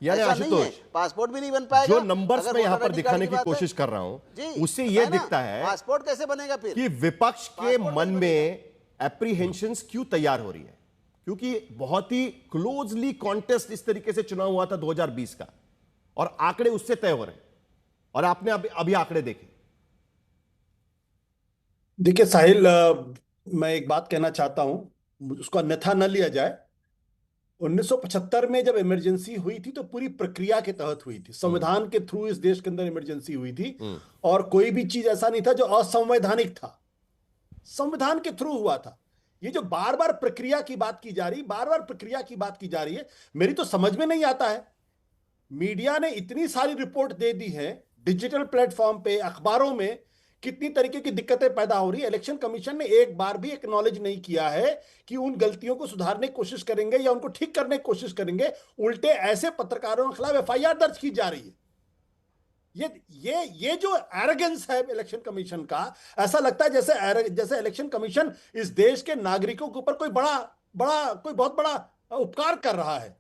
यानी ऐसा नहीं है, आशुतोष, पासपोर्ट भी नहीं बन पाएगा। जो नंबर्स अगर मैं यहां वोटर पर आईडी दिखाने कार्ड की बात है, कोशिश कर रहा हूं, जी, उससे बताए यह ना, दिखता है पासपोर्ट कैसे बनेगा फिर? कि विपक्ष के पासपोर्ट मन कैसे में एप्रीहेंशंस क्यों तैयार हो रही है, क्योंकि बहुत ही क्लोजली कॉन्टेस्ट इस तरीके से चुनाव हुआ था 2020 का, और आंकड़े उससे तय हो रहे हैं, और आपने अभी आंकड़े देखे। देखिए साहिल, मैं एक बात कहना चाहता हूं, उसको अन्यथा न लिया जाए। 1975 में जब इमरजेंसी हुई थी तो पूरी प्रक्रिया के तहत हुई थी, संविधान के थ्रू इस देश के अंदर इमरजेंसी हुई थी, और कोई भी चीज ऐसा नहीं था जो असंवैधानिक था, संविधान के थ्रू हुआ था। ये जो बार बार प्रक्रिया की बात की जा रही, बार बार प्रक्रिया की बात की जा रही है, मेरी तो समझ में नहीं आता है। मीडिया ने इतनी सारी रिपोर्ट दे दी है, डिजिटल प्लेटफॉर्म पे, अखबारों में कितनी तरीके की दिक्कतें पैदा हो रही है। इलेक्शन कमीशन ने एक बार भी एक्नॉलेज नहीं किया है कि उन गलतियों को सुधारने की कोशिश करेंगे या उनको ठीक करने की कोशिश करेंगे। उल्टे ऐसे पत्रकारों के खिलाफ एफआईआर दर्ज की जा रही है। ये जो एरोगेंस है इलेक्शन कमीशन का, ऐसा लगता है जैसे इलेक्शन कमीशन इस देश के नागरिकों के ऊपर कोई बहुत बड़ा उपकार कर रहा है।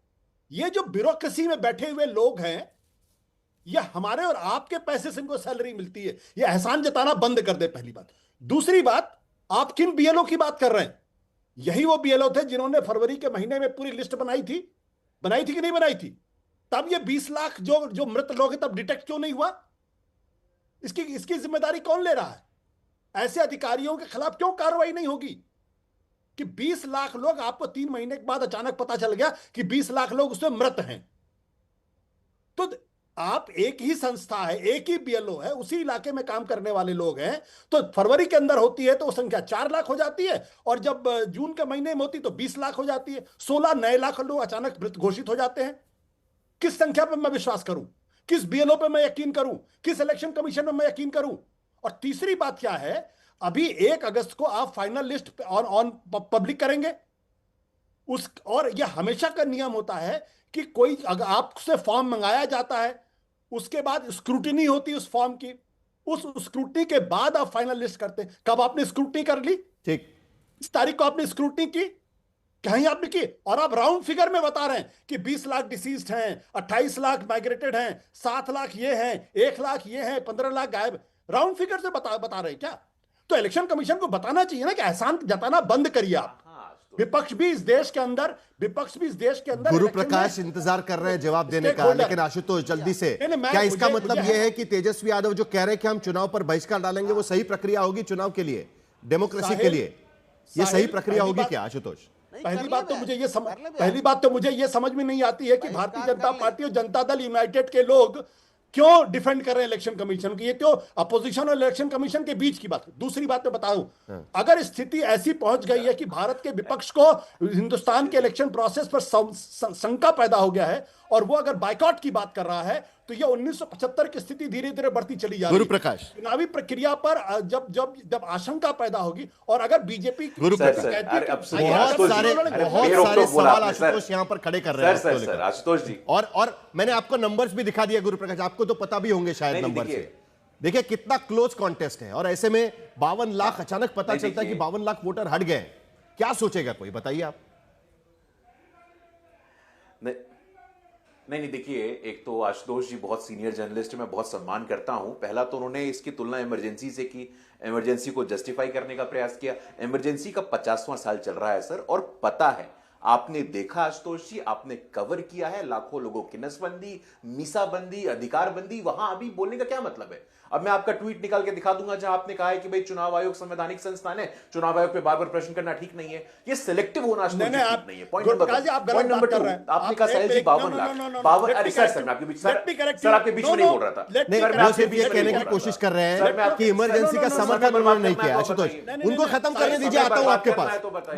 ये जो ब्यूरोक्रेसी में बैठे हुए लोग हैं, ये हमारे और आपके पैसे से इनको सैलरी मिलती है, ये एहसान जताना बंद कर दे, पहली बात। दूसरी बात, आप किन बीएलओ की बात कर रहे हैं? यही वो बीएलओ थे जिन्होंने फरवरी के महीने में पूरी लिस्ट बनाई थी कि नहीं बनाई थी? तब ये 20 लाख जो मृत लोग हैं, तब डिटेक्ट क्यों नहीं हुआ? इसकी जिम्मेदारी कौन ले रहा है? ऐसे अधिकारियों के खिलाफ क्यों कार्रवाई नहीं होगी कि 20 लाख लोग, आपको 3 महीने के बाद अचानक पता चल गया कि 20 लाख लोग उसमें मृत हैं? तो आप, एक ही संस्था है, एक ही बीएलओ है, उसी इलाके में काम करने वाले लोग हैं, तो फरवरी के अंदर होती है तो वो संख्या 4 लाख हो जाती है, और जब जून के महीने में होती तो 20 लाख हो जाती है। 16 नए लाख लोग अचानक मृत घोषित हो जाते हैं। किस संख्या पर मैं विश्वास करूं? किस बीएलओ पे मैं यकीन करूं? किस इलेक्शन कमीशन में मैं यकीन करूं? और तीसरी बात क्या है, अभी 1 अगस्त को आप फाइनल लिस्ट ऑन पब्लिक करेंगे, और यह हमेशा का नियम होता है कि कोई, अगर आपसे फॉर्म मंगाया जाता है, उसके बाद स्क्रूटिनी होती है उस फॉर्म की, उस स्क्रूटिनी के बाद आप फाइनल लिस्ट करते हैं। कब आपने स्क्रूटिनी कर ली? ठीक, इस तारीख को आपने स्क्रूटिनी की, कहीं आपने की, और आप राउंड फिगर में बता रहे हैं कि 20 लाख डिसीज्ड हैं, 28 लाख माइग्रेटेड हैं, 7 लाख ये हैं, 1 लाख ये हैं, 15 लाख गायब। राउंड फिगर से बता रहे हैं क्या? तो इलेक्शन कमीशन को बताना चाहिए ना कि एहसान जताना बंद करिए आप। विपक्ष भी इस देश के अंदर गुरु प्रकाश इंतजार कर रहे हैं जवाब देने का, लेकिन आशुतोष जल्दी से, क्या इसका मतलब यह है कि तेजस्वी यादव जो कह रहे हैं कि हम चुनाव पर बहिष्कार डालेंगे, वो सही प्रक्रिया होगी चुनाव के लिए, डेमोक्रेसी के लिए? ये सही प्रक्रिया होगी क्या आशुतोष? पहली बात तो मुझे ये समझ में नहीं आती है कि भारतीय जनता पार्टी और जनता दल यूनाइटेड के लोग क्यों डिफेंड कर रहे हैं इलेक्शन कमीशन की। ये क्यों अपोजिशन और इलेक्शन कमीशन के बीच की बात। दूसरी बात मैं बताऊं, अगर स्थिति ऐसी पहुंच गई है कि भारत के विपक्ष को हिंदुस्तान के इलेक्शन प्रोसेस पर शंका पैदा हो गया है, और वो अगर बाइकआउट की बात कर रहा है, तो ये 1975 की स्थिति धीरे धीरे बढ़ती चली जा रही है। गुरु प्रकाश, चुनावी प्रक्रिया पर जब आशंका पैदा होगी, और अगर बीजेपी गुरु प्रकाश बहुत सारे सवाल आशुतोष यहां पर खड़े कर रहे हैं आशुतोष जी, और मैंने आपको नंबर्स भी दिखा दिया गुरु प्रकाश, आपको तो पता भी होंगे शायद नंबर से। देखिए कितना क्लोज कॉन्टेस्ट है, और ऐसे में 52 लाख अचानक पता चलता है कि 52 लाख वोटर हट गए। क्या सोचेगा कोई, बताइए आप। नहीं, देखिए, एक तो आशुतोष जी बहुत सीनियर जर्नलिस्ट, मैं बहुत सम्मान करता हूं। पहला तो उन्होंने इसकी तुलना इमरजेंसी से की, इमरजेंसी को जस्टिफाई करने का प्रयास किया। इमरजेंसी का 50वां साल चल रहा है सर, और पता है, आपने देखा आशुतोष जी, आपने कवर किया है लाखों लोगों की नसबंदी, मीसाबंदी, अधिकारबंदी। वहां अभी बोलने का क्या मतलब है? अब मैं आपका ट्वीट निकाल के दिखा दूंगा जहां आपने कहा है कि भाई चुनाव आयोग संवैधानिक संस्थान है, चुनाव आयोग पे बार-बार प्रश्न करना ठीक नहीं है। ये सिलेक्टिव होना ठीक नहीं है। पॉइंट नंबर 2, आपने कहा साहिल जी 52 लाख, अरे सर मैं आपके बीच, सर आपके बीच में नहीं बोल रहा था। वो सिर्फ ये कहने की कोशिश कर रहे हैं कि इमरजेंसी का समर्थन उन्होंने नहीं किया। आशुतोष, उनको खत्म करने दीजिए, आता हूं आपके पास,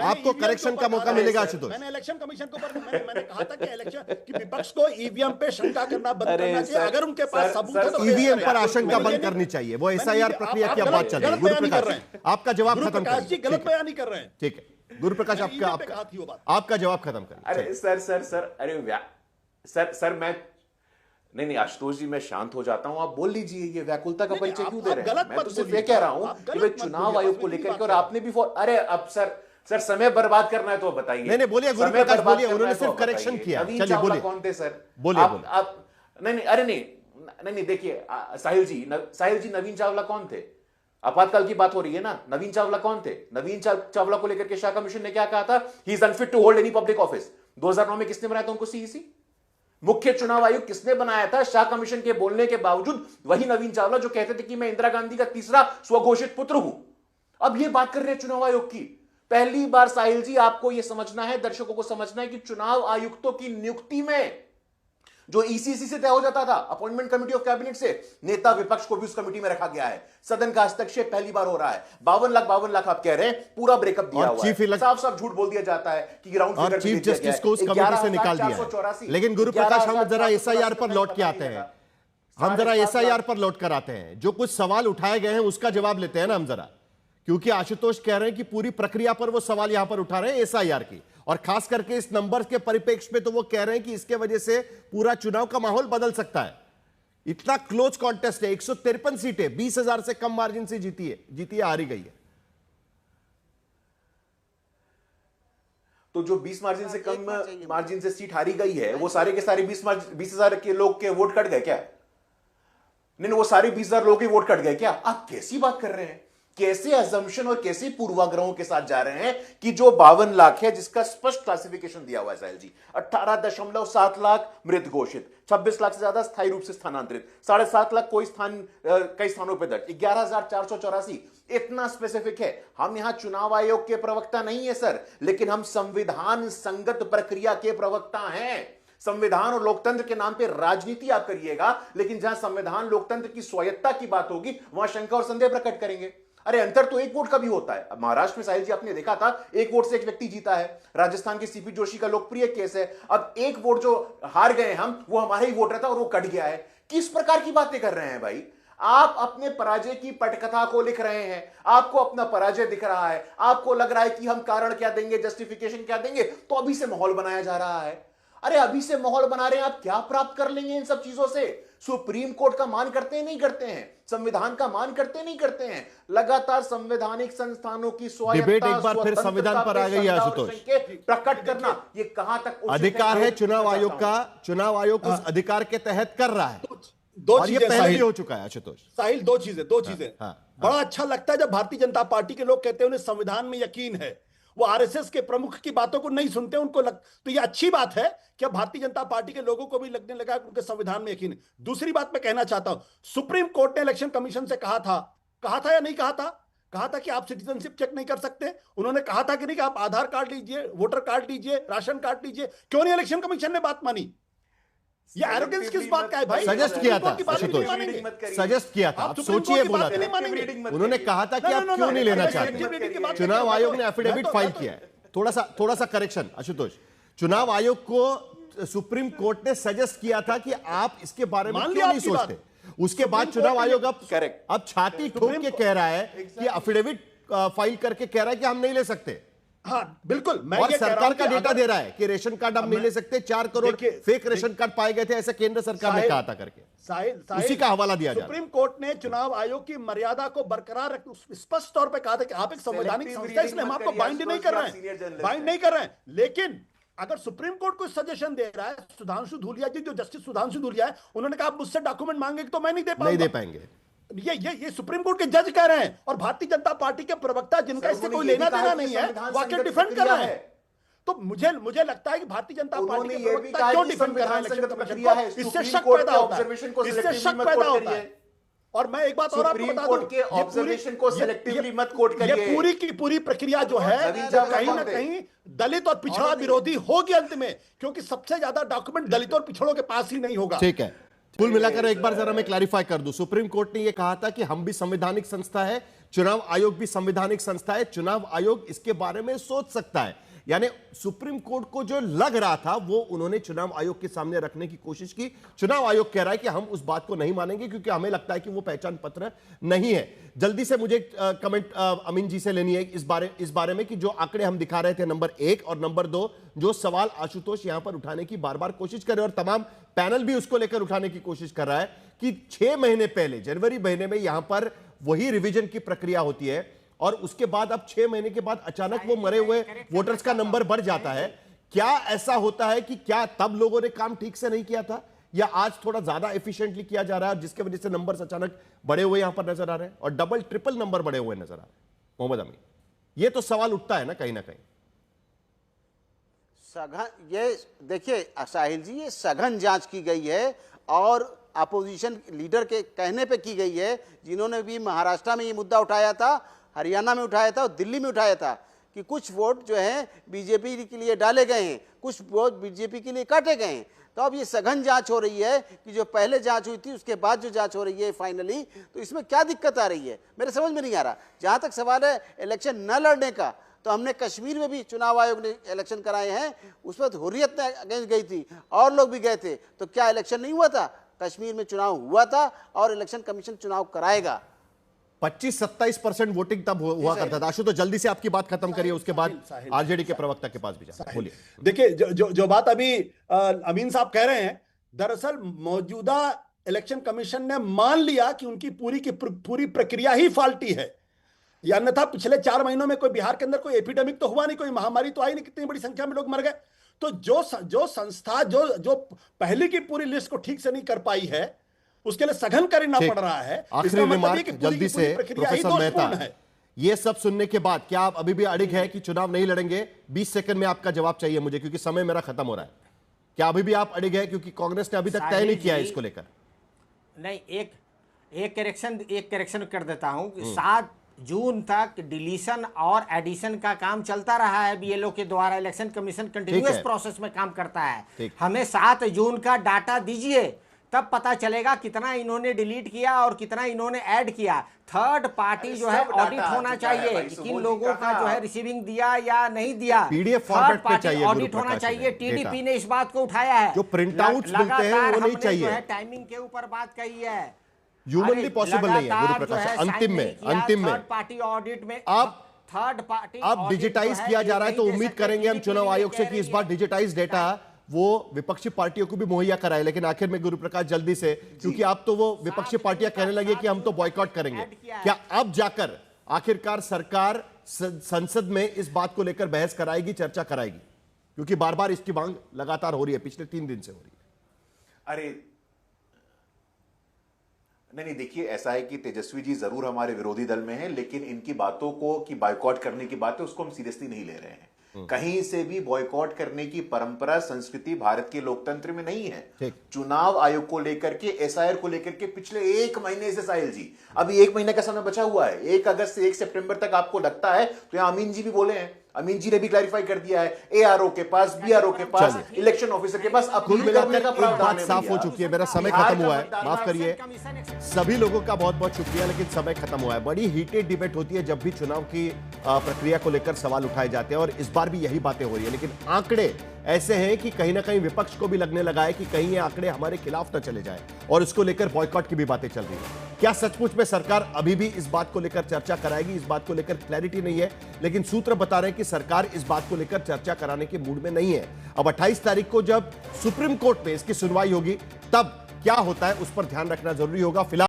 आपको करेक्शन का मौका मिलेगा। आशुतोष, मैंने इलेक्शन कमीशन को मैंने कहा था कि विपक्ष को ईवीएम पे शंका करना बंद करना चाहिए। अगर उनके पास सबूत है तो ईवीएम पर आशंका बंद करनी चाहिए। वो एसआईआर प्रक्रिया की अब बात चल रही है। गुरु प्रकाश, आपका जवाब खत्म करिए। गलत बयान नहीं कर रहे हैं। ठीक है गुरु प्रकाश, आपका जवाब खत्म करिए। अरे सर, अरे सर मैं नहीं आशुतोष जी, मैं शांत हो जाता हूं, आप बोल लीजिए। ये व्याकुलता का परिचय क्यों दे रहे हैं? मैं तो सिर्फ ये कह रहा हूं कि भाई चुनाव आयोग को लेकर के, और आपने भी अरे अब सर सर समय बर्बाद करना है तो बताइए। नहीं बोलिए गुरु समय प्रकाश, बर्बाद बोलिए, करना उन्होंने है तो सिर्फ करेक्शन बताइए। किया। नवीन चलिए चावला बोलिए, कौन थे सर? बोलिए, आप नहीं अरे नहीं देखिए साहिल जी नवीन चावला कौन थे? आपातकाल की बात हो रही है ना। नवीन चावला कौन थे? नवीन चावला को लेकर के शाह कमीशन ने क्या कहा था? He is unfit to hold any public office. 2009 में किसने बनाया था उनको सीईसी? मुख्य चुनाव आयुक्त किसने बनाया था? शाह कमीशन के बोलने के बावजूद वही नवीन चावला जो कहते थे कि मैं इंदिरा गांधी का तीसरा स्वघोषित पुत्र हूं। अब ये बात कर रहे हैं चुनाव आयोग की। पहली बार साहिल जी आपको यह समझना है, दर्शकों को समझना है कि चुनाव आयुक्तों की नियुक्ति में जो ईसीसी से तय हो जाता था, अपॉइंटमेंट कमेटी ऑफ कैबिनेट से, नेता विपक्ष को भी उस कमेटी में रखा गया है। सदन का हस्तक्षेप पहली बार हो रहा है। 52 लाख आप कह रहे हैं, पूरा ब्रेकअप दिया हुआ है। साफ झूठ बोल दिया जाता है कि ग्राउंड और चीफ जस्टिस को उस कमेटी से निकाल दिया है। लेकिन गुरु प्रकाश, हम जरा एसआईआर पर लौट के आते हैं। हम जरा एसआईआर पर लौट कर आते हैं। जो कुछ सवाल उठाए गए हैं उसका जवाब लेते हैं ना हम जरा, क्योंकि आशुतोष कह रहे हैं कि पूरी प्रक्रिया पर वो सवाल यहां पर उठा रहे हैं एसआईआर की, और खास करके इस नंबर के परिप्रेक्ष्य में तो वो कह रहे हैं कि इसके वजह से पूरा चुनाव का माहौल बदल सकता है। इतना क्लोज कॉन्टेस्ट है, 153 सीटें 20,000 से कम मार्जिन से जीती है, हारी गई है। तो जो 20 मार्जिन से कम मार्जिन से सीट हारी गई है, वो सारे के सारे 20,000 के लोग के वोट कट गए क्या? नहीं, वो सारे 20,000 लोग के वोट कट गए क्या? आप कैसी बात कर रहे हैं? कैसे अजम्पशन और कैसे पूर्वाग्रहों के साथ जा रहे हैं कि जो 52 लाख है, जिसका स्पष्ट क्लासिफिकेशन दिया हुआ है साहिल जी, 18.7 लाख मृत घोषित, 26 लाख से ज्यादा स्थायी रूप से स्थानांतरित, 7.5 लाख कई स्थानों पर दर्ज, 11,484, इतना स्पेसिफिक है। हम यहां चुनाव आयोग के प्रवक्ता नहीं है सर, लेकिन हम संविधान संगत प्रक्रिया के प्रवक्ता हैं। संविधान और लोकतंत्र के नाम पे राजनीति आप करिएगा, लेकिन जहां संविधान लोकतंत्र की स्वायत्ता की बात होगी वहां शंका और संदेह प्रकट करेंगे। अरे अंतर तो एक वोट का भी होता है। महाराष्ट्र में साहिल जी आपने देखा था, एक वोट से एक व्यक्ति जीता है। राजस्थान के सीपी जोशी का लोकप्रिय केस है। अब एक वोट जो हार गए हम, वो हमारे ही वोटर था और वो कट गया है। किस प्रकार की बातें कर रहे हैं भाई? आप अपने पराजय की पटकथा को लिख रहे हैं, आपको अपना पराजय दिख रहा है, आपको लग रहा है कि हम कारण क्या देंगे, जस्टिफिकेशन क्या देंगे, तो अभी से माहौल बनाया जा रहा है। अरे अभी से माहौल बना रहे हैं, आप क्या प्राप्त कर लेंगे इन सब चीजों से? सुप्रीम कोर्ट का मान करते हैं नहीं करते हैं, संविधान का मान करते नहीं करते हैं, लगातार संवैधानिक संस्थानों की स्वायत्तता, डिबेट एक बार फिर संविधान पर आ गई है आशुतोष। प्रकट करना ये कहां तक अधिकार है चुनाव आयोग का, चुनाव आयोग उस अधिकार के तहत कर रहा है। दो और ये चीजें पहले भी साहिल, हो चुका है आशुतोष। साहिल दो चीजें बड़ा अच्छा लगता है जब भारतीय जनता पार्टी के लोग कहते हैं उन्हें संविधान में यकीन है। वो आरएसएस के प्रमुख की बातों को नहीं सुनते, उनको तो ये अच्छी बात है कि भारतीय जनता पार्टी के लोगों को भी लगने लगा कि उनके संविधान में यकीन है। दूसरी बात मैं कहना चाहता हूं, सुप्रीम कोर्ट ने इलेक्शन कमीशन से कहा था या नहीं कहा था? कहा था कि आप सिटीजनशिप चेक नहीं कर सकते। उन्होंने कहा था कि नहीं कि आप आधार कार्ड लीजिए, वोटर कार्ड लीजिए, राशन कार्ड लीजिए। क्यों नहीं इलेक्शन कमीशन ने बात मानी? ये एरोगेंस किस बात का है भाई? सजेस्ट किया था आशुतोष, सजेस्ट किया था, आप सोचिए, बोला था, उन्होंने कहा था कि आप क्यों नहीं लेना चाहते। चुनाव आयोग ने एफिडेविट फाइल किया है। थोड़ा सा करेक्शन आशुतोष, चुनाव आयोग को सुप्रीम कोर्ट ने सजेस्ट किया था कि आप इसके बारे में क्यों नहीं सोचते। उसके बाद चुनाव आयोग अब छाती ठोक के कह रहा है कि एफिडेविट फाइल करके कह रहा है कि हम नहीं ले सकते। हाँ बिल्कुल, मैं और ये सरकार का डेटा दे रहा है कि रेशन कार्ड हम नहीं ले सकते, 4 करोड़ फेक रेशन कार्ड पाए गए थे, ऐसा केंद्र सरकार ने कहा था करके। उसी का हवाला दिया जा रहा है। सुप्रीम कोर्ट ने चुनाव आयोग की मर्यादा को बरकरार रख स्पष्ट तौर पे कहा था कि आप एक संवैधानिक संस्था है, इसलिए हम आपको बाइंड नहीं कर रहे हैं। लेकिन अगर सुप्रीम कोर्ट को सजेशन दे रहा है, सुधांशु धूलिया जी, जो जस्टिस सुधांशु धूलिया है, उन्होंने कहा आप मुझसे डॉक्यूमेंट मांगेंगे तो मैं नहीं दे पाएंगे। ये सुप्रीम कोर्ट के जज कह रहे हैं, और भारतीय जनता पार्टी के प्रवक्ता जिनका इससे कोई लेना देना नहीं है, वाकई डिफेंड कर रहे हैं। तो मुझे लगता है कि भारतीय जनता पार्टी के प्रवक्ता क्यों डिफेंड कर रहे हैं? इससे शक पैदा होता है। और मैं एक बात और आपको बता दूं, के ऑब्जर्वेशन को सिलेक्टिवली मत कोट करिए। ये पूरी की पूरी प्रक्रिया जो है कहीं ना कहीं दलित और पिछड़ा विरोधी होगी अंत में, क्योंकि सबसे ज्यादा डॉक्यूमेंट दलित और पिछड़ों के पास ही नहीं होगा। ठीक है, कुल मिलाकर एक बार जरा मैं क्लैरिफाई कर दूं, सुप्रीम कोर्ट ने यह कहा था कि हम भी संवैधानिक संस्था है, चुनाव आयोग भी संवैधानिक संस्था है, चुनाव आयोग इसके बारे में सोच सकता है। यानी सुप्रीम कोर्ट को जो लग रहा था वो उन्होंने चुनाव आयोग के सामने रखने की कोशिश की। चुनाव आयोग कह रहा है कि हम उस बात को नहीं मानेंगे क्योंकि हमें लगता है कि वो पहचान पत्र नहीं है। जल्दी से मुझे कमेंट अमीन जी से लेनी है इस बारे में कि जो आंकड़े हम दिखा रहे थे, नंबर 1 और नंबर 2, जो सवाल आशुतोष यहां पर उठाने की बार बार कोशिश कर रहे हैं और तमाम पैनल भी उसको लेकर उठाने की कोशिश कर रहा है कि 6 महीने पहले जनवरी महीने में यहां पर वही रिवीजन की प्रक्रिया होती है और उसके बाद अब 6 महीने के बाद अचानक वो मरे हुए वोटर्स का नंबर बढ़ जाता है। क्या ऐसा होता है कि क्या तब लोगों ने काम ठीक से नहीं किया था, या आज थोड़ा ज्यादा एफिशिएंटली किया जा रहा है जिसके वजह से नंबर्स अचानक बड़े हुए यहां पर नजर आ रहे हैं और डबल ट्रिपल नंबर बड़े हुए नजर आ रहे हैं? मोहम्मद अमीन, ये तो सवाल उठता है ना कहीं कहीं। सघन, ये देखिए साहिल जी, ये सघन जांच की गई है और अपोजिशन लीडर के कहने पे की गई है, जिन्होंने भी महाराष्ट्र में ये मुद्दा उठाया था, हरियाणा में उठाया था और दिल्ली में उठाया था कि कुछ वोट जो हैं बीजेपी के लिए डाले गए हैं, कुछ वोट बीजेपी के लिए काटे गए हैं। तो अब ये सघन जांच हो रही है कि जो पहले जांच हुई थी उसके बाद जो जांच हो रही है फाइनली, तो इसमें क्या दिक्कत आ रही है मेरे समझ में नहीं आ रहा। जहां तक सवाल है इलेक्शन न लड़ने का, तो हमने कश्मीर में भी चुनाव आयोग ने इलेक्शन कराए हैं, उस पर हुर्रियत ने अगेंस्ट गई थी और लोग भी गए थे, तो क्या इलेक्शन नहीं हुआ था? कश्मीर में चुनाव हुआ था और इलेक्शन कमीशन चुनाव कराएगा। 25-27% वोटिंग तब हुआ करता था। आशु, तो जल्दी से आपकी बात खत्म करिए, उसके बाद आरजेडी के प्रवक्ता के पास भी जाए। बोलिए। देखिए, जो बात अभी अमीन साहब कह रहे हैं, दरअसल मौजूदा इलेक्शन कमीशन ने मान लिया कि उनकी पूरी की पूरी प्रक्रिया ही फाल्टी है। या अन्यथा पिछले 4 महीनों में कोई बिहार के अंदर कोई एपिडेमिक तो हुआ नहीं, कोई महामारी तो आई नहीं, कितनी बड़ी संख्या में लोग मर गए। तो जो संस्था जो पहले की पूरी लिस्ट को ठीक से नहीं कर पाई है, उसके लिए सघन करना पड़ रहा है। आखिरी रिमार्क जल्दी से प्रोफेसर मेहता, ये सब सुनने के बाद क्या आप अभी भी अड़िग है कि चुनाव नहीं लड़ेंगे? 20 सेकंड में आपका जवाब चाहिए मुझे, क्योंकि समय मेरा खत्म हो रहा है। क्या अभी भी आप अड़िग है, क्योंकि कांग्रेस ने अभी तक तय नहीं किया है इसको लेकर? नहीं, एक करेक्शन कर देता हूं कि 7 जून तक डिलीशन और एडिशन का काम चलता रहा है बीएलओ के द्वारा। इलेक्शन कमीशन कंटिन्यूअस प्रोसेस में काम करता है। हमें 7 जून का डाटा दीजिए, तब पता चलेगा कितना इन्होंने डिलीट किया और कितना इन्होंने ऐड किया। थर्ड पार्टी जो है ऑडिट होना चाहिए कि किन लोगों का जो है रिसीविंग दिया या नहीं दिया। पीडीएफ फॉर्मेट पे चाहिए, ऑडिट होना चाहिए। टीडीपी ने इस बात को उठाया है। जो प्रिंट आउट्स मिलते हैं वो नहीं चाहिए। टाइमिंग के ऊपर बात कही है, ह्यूमनली पॉसिबल नहीं है गुरु प्रकाश। अंतिम में थर्ड पार्टी ऑडिट में अब डिजिटाइज किया जा रहा है, तो उम्मीद करेंगे हम चुनाव आयोग से कि इस बार डिजिटाइज डेटा वो विपक्षी पार्टियों को भी मुहैया कराए। लेकिन आखिर में गुरु प्रकाश जल्दी से, क्योंकि अब तो वो विपक्षी पार्टियां कहने लगे कि हम तो बॉयकॉट करेंगे, क्या अब जाकर आखिरकार सरकार संसद में इस बात को लेकर बहस कराएगी, चर्चा कराएगी? क्योंकि बार बार इसकी मांग लगातार हो रही है, पिछले 3 दिन से हो रही है। अरे नहीं, देखिए ऐसा है कि तेजस्वी जी जरूर हमारे विरोधी दल में हैं, लेकिन इनकी बातों को कि बॉयकॉट करने की बात है उसको हम सीरियसली नहीं ले रहे हैं। कहीं से भी बॉयकॉट करने की परंपरा, संस्कृति भारत के लोकतंत्र में नहीं है। चुनाव आयोग को लेकर के, एसआईआर को लेकर के पिछले 1 महीने से साहिल जी, अभी 1 महीने का समय बचा हुआ है। 1 अगस्त से 1 सितंबर तक आपको लगता है, तो यहां अमीन जी भी बोले हैं, अमीन जी ने भी क्लैरिफाई कर दिया है, एआरओ के पास, बीआरओ के पास, इलेक्शन ऑफिसर के पास अपील करने का प्रावधान है। साफ हो चुकी है। मेरा समय खत्म हुआ है, माफ करिए सभी लोगों का बहुत बहुत शुक्रिया, लेकिन समय खत्म हुआ है। बड़ी हीटेड डिबेट होती है जब भी चुनाव की प्रक्रिया को लेकर सवाल उठाए जाते हैं, और इस बार भी यही बातें हो रही है। लेकिन आंकड़े ऐसे हैं कि कहीं ना कहीं विपक्ष को भी लगने लगा है कि कहीं ये आंकड़े हमारे खिलाफ न चले जाए, और इसको लेकर बॉयकॉट की भी बातें चल रही है। क्या सचमुच में सरकार अभी भी इस बात को लेकर चर्चा कराएगी? इस बात को लेकर क्लैरिटी नहीं है, लेकिन सूत्र बता रहे हैं कि सरकार इस बात को लेकर चर्चा कराने के मूड में नहीं है। अब 28 तारीख को जब सुप्रीम कोर्ट में इसकी सुनवाई होगी, तब क्या होता है उस पर ध्यान रखना जरूरी होगा। फिलहाल